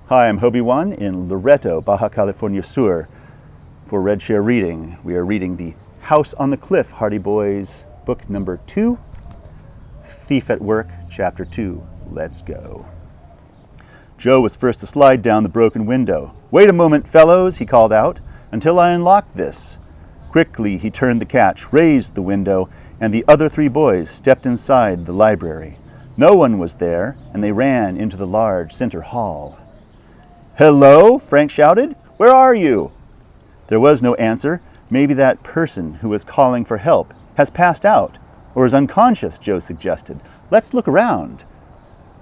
Hi, I'm Hobie One in Loreto, Baja California Sur. For Red Share Reading, we are reading The House on the Cliff, Hardy Boys, book number 2, Thief at Work, chapter 2. Let's go. Joe was first to slide down the broken window. "Wait a moment, fellows," he called out, "until I unlock this." Quickly, he turned the catch, raised the window, and the other 3 boys stepped inside the library. No one was there, and they ran into the large center hall. "Hello," Frank shouted. "Where are you?" There was no answer. "Maybe that person who was calling for help has passed out, or is unconscious," Joe suggested. "Let's look around."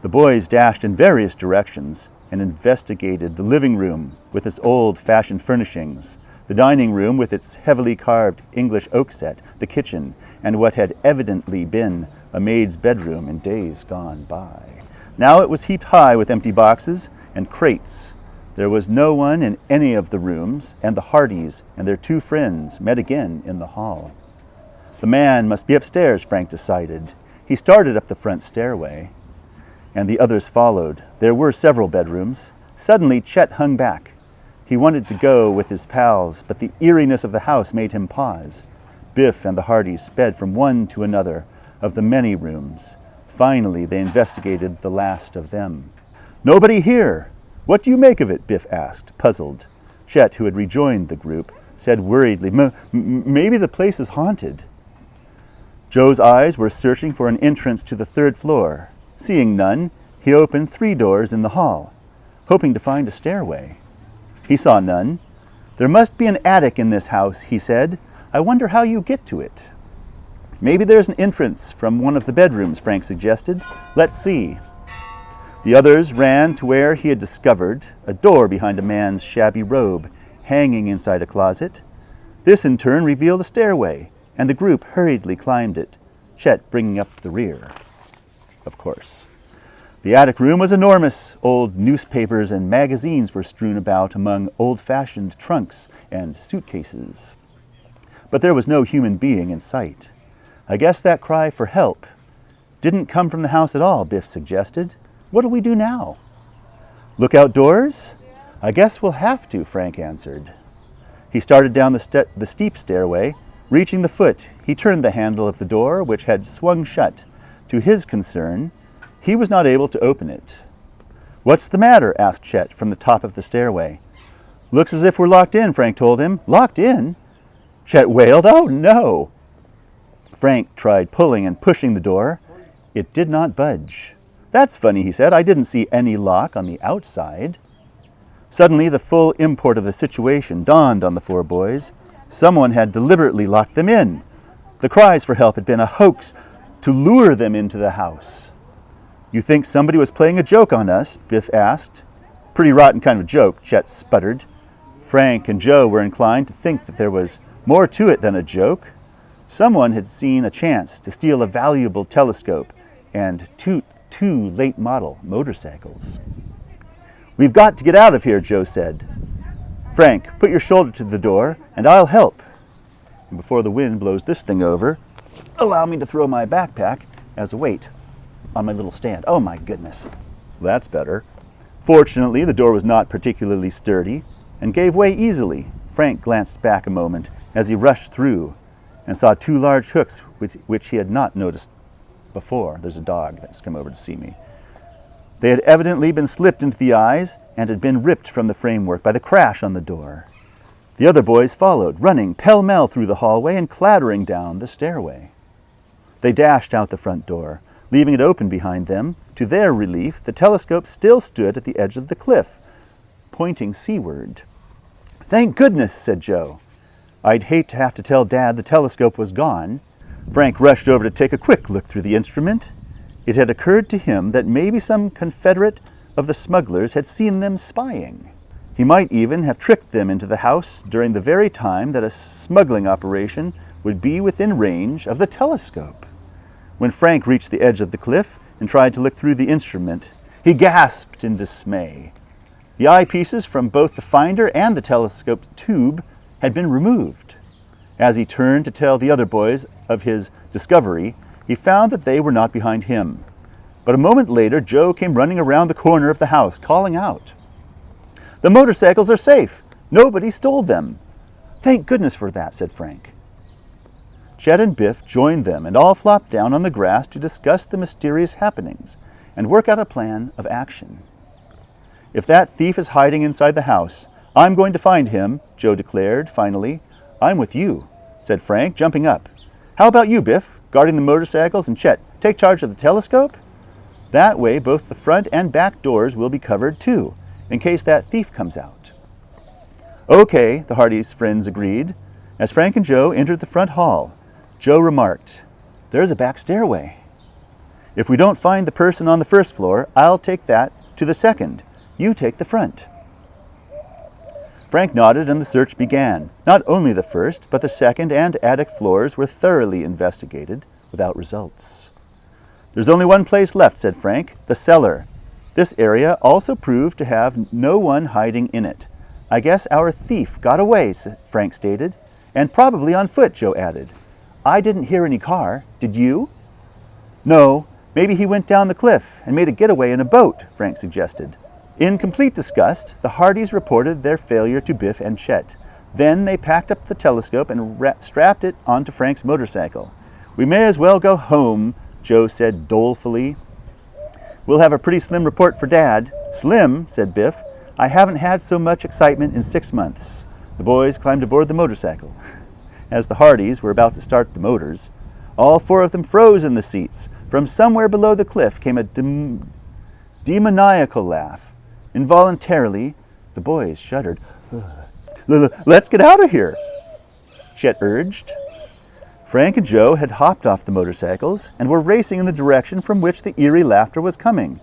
The boys dashed in various directions and investigated the living room with its old-fashioned furnishings, the dining room with its heavily carved English oak set, the kitchen, and what had evidently been a maid's bedroom in days gone by. Now it was heaped high with empty boxes and crates. There was no one in any of the rooms, and the Hardys and their 2 friends met again in the hall. The man must be upstairs, Frank decided. He started up the front stairway, and the others followed. There were several bedrooms. Suddenly, Chet hung back. He wanted to go with his pals, but the eeriness of the house made him pause. Biff and the Hardys sped from one to another of the many rooms. Finally, they investigated the last of them. "Nobody here. What do you make of it?" Biff asked, puzzled. Chet, who had rejoined the group, said worriedly, Maybe the place is haunted." Joe's eyes were searching for an entrance to the 3rd floor. Seeing none, he opened 3 doors in the hall, hoping to find a stairway. He saw none. "There must be an attic in this house," he said. "I wonder how you get to it." "Maybe there's an entrance from one of the bedrooms," Frank suggested. "Let's see." The others ran to where he had discovered a door behind a man's shabby robe hanging inside a closet. This in turn revealed a stairway, and the group hurriedly climbed it, Chet bringing up the rear. Of course. The attic room was enormous. Old newspapers and magazines were strewn about among old-fashioned trunks and suitcases. But there was no human being in sight. "I guess that cry for help didn't come from the house at all," Biff suggested. "What'll we do now?" "Look outdoors? I guess we'll have to," Frank answered. He started down the steep stairway. Reaching the foot, he turned the handle of the door, which had swung shut. To his concern, he was not able to open it. "What's the matter?" asked Chet from the top of the stairway. "Looks as if we're locked in," Frank told him. "Locked in?" Chet wailed. "Oh, no!" Frank tried pulling and pushing the door. It did not budge. "That's funny," he said. "I didn't see any lock on the outside." Suddenly, the full import of the situation dawned on the 4 boys. Someone had deliberately locked them in. The cries for help had been a hoax to lure them into the house. "You think somebody was playing a joke on us?" Biff asked. "Pretty rotten kind of joke," Chet sputtered. Frank and Joe were inclined to think that there was more to it than a joke. Someone had seen a chance to steal a valuable telescope and 2 late-model motorcycles. "We've got to get out of here," Joe said. "Frank, put your shoulder to the door, and I'll help. And before the wind blows this thing over, allow me to throw my backpack as a weight on my little stand." "Oh, my goodness." That's better. Fortunately, the door was not particularly sturdy and gave way easily. Frank glanced back a moment as he rushed through and saw 2 large hooks which he had not noticed before. There's a dog that's come over to see me. They had evidently been slipped into the eyes and had been ripped from the framework by the crash on the door. The other boys followed, running pell-mell through the hallway and clattering down the stairway. They dashed out the front door, leaving it open behind them. To their relief, the telescope still stood at the edge of the cliff, pointing seaward. "Thank goodness," said Joe. "I'd hate to have to tell Dad the telescope was gone." Frank rushed over to take a quick look through the instrument. It had occurred to him that maybe some confederate of the smugglers had seen them spying. He might even have tricked them into the house during the very time that a smuggling operation would be within range of the telescope. When Frank reached the edge of the cliff and tried to look through the instrument, he gasped in dismay. The eyepieces from both the finder and the telescope tube had been removed. As he turned to tell the other boys of his discovery, he found that they were not behind him. But a moment later, Joe came running around the corner of the house, calling out. The motorcycles are safe. Nobody stole them. Thank goodness for that, said Frank. Chet and Biff joined them and all flopped down on the grass to discuss the mysterious happenings and work out a plan of action. If that thief is hiding inside the house, I'm going to find him, Joe declared finally. I'm with you, said Frank, jumping up. How about you, Biff, guarding the motorcycles, and Chet, take charge of the telescope? That way both the front and back doors will be covered too, in case that thief comes out. Okay, the Hardys' friends agreed. As Frank and Joe entered the front hall, Joe remarked, There's a back stairway. If we don't find the person on the first floor, I'll take that to the second. You take the front. Frank nodded and the search began. Not only the first, but the second and attic floors were thoroughly investigated without results. There's only one place left, said Frank, the cellar. This area also proved to have no one hiding in it. I guess our thief got away, Frank stated. And probably on foot, Joe added. I didn't hear any car. Did you? No, maybe he went down the cliff and made a getaway in a boat, Frank suggested. In complete disgust, the Hardys reported their failure to Biff and Chet. Then they packed up the telescope and strapped it onto Frank's motorcycle. We may as well go home, Joe said dolefully. We'll have a pretty slim report for Dad. Slim, said Biff. I haven't had so much excitement in 6 months. The boys climbed aboard the motorcycle. As the Hardys were about to start the motors, all 4 of them froze in the seats. From somewhere below the cliff came a demoniacal laugh. Involuntarily, the boys shuddered. Let's get out of here, Chet urged. Frank and Joe had hopped off the motorcycles and were racing in the direction from which the eerie laughter was coming.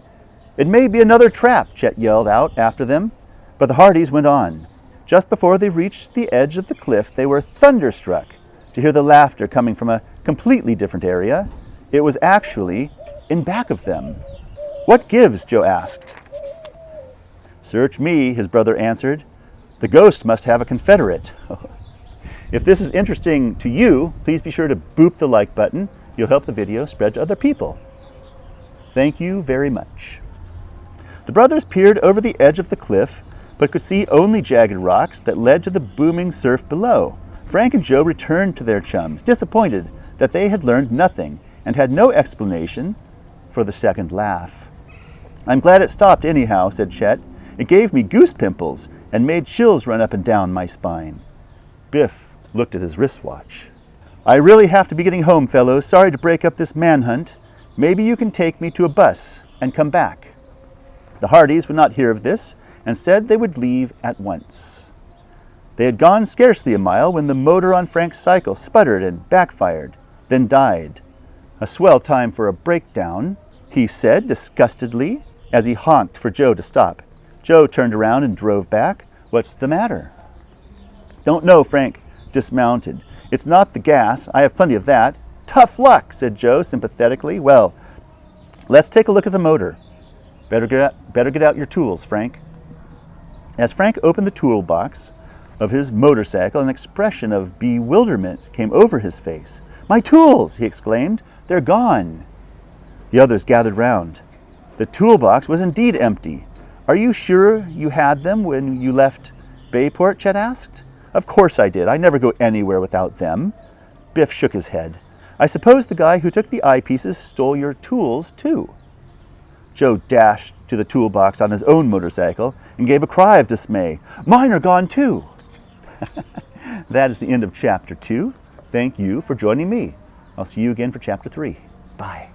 It may be another trap, Chet yelled out after them, but the Hardys went on. Just before they reached the edge of the cliff, they were thunderstruck to hear the laughter coming from a completely different area. It was actually in back of them. What gives? Joe asked. Search me, his brother answered. The ghost must have a confederate. If this is interesting to you, please be sure to boop the like button. You'll help the video spread to other people. Thank you very much. The brothers peered over the edge of the cliff, but could see only jagged rocks that led to the booming surf below. Frank and Joe returned to their chums, disappointed that they had learned nothing and had no explanation for the second laugh. I'm glad it stopped anyhow, said Chet. It gave me goose pimples and made chills run up and down my spine. Biff looked at his wristwatch. I really have to be getting home, fellows. Sorry to break up this manhunt. Maybe you can take me to a bus and come back. The Hardys would not hear of this and said they would leave at once. They had gone scarcely a mile when the motor on Frank's cycle sputtered and backfired, then died. A swell time for a breakdown, he said disgustedly as he honked for Joe to stop. Joe turned around and drove back. What's the matter? Don't know, Frank dismounted. It's not the gas. I have plenty of that. Tough luck, said Joe sympathetically. Well, let's take a look at the motor. Better get out your tools, Frank. As Frank opened the toolbox of his motorcycle, an expression of bewilderment came over his face. My tools, he exclaimed. They're gone. The others gathered round. The toolbox was indeed empty. Are you sure you had them when you left Bayport? Chet asked. Of course I did. I never go anywhere without them. Biff shook his head. I suppose the guy who took the eyepieces stole your tools, too. Joe dashed to the toolbox on his own motorcycle and gave a cry of dismay. Mine are gone, too. That is the end of Chapter 2. Thank you for joining me. I'll see you again for Chapter 3. Bye.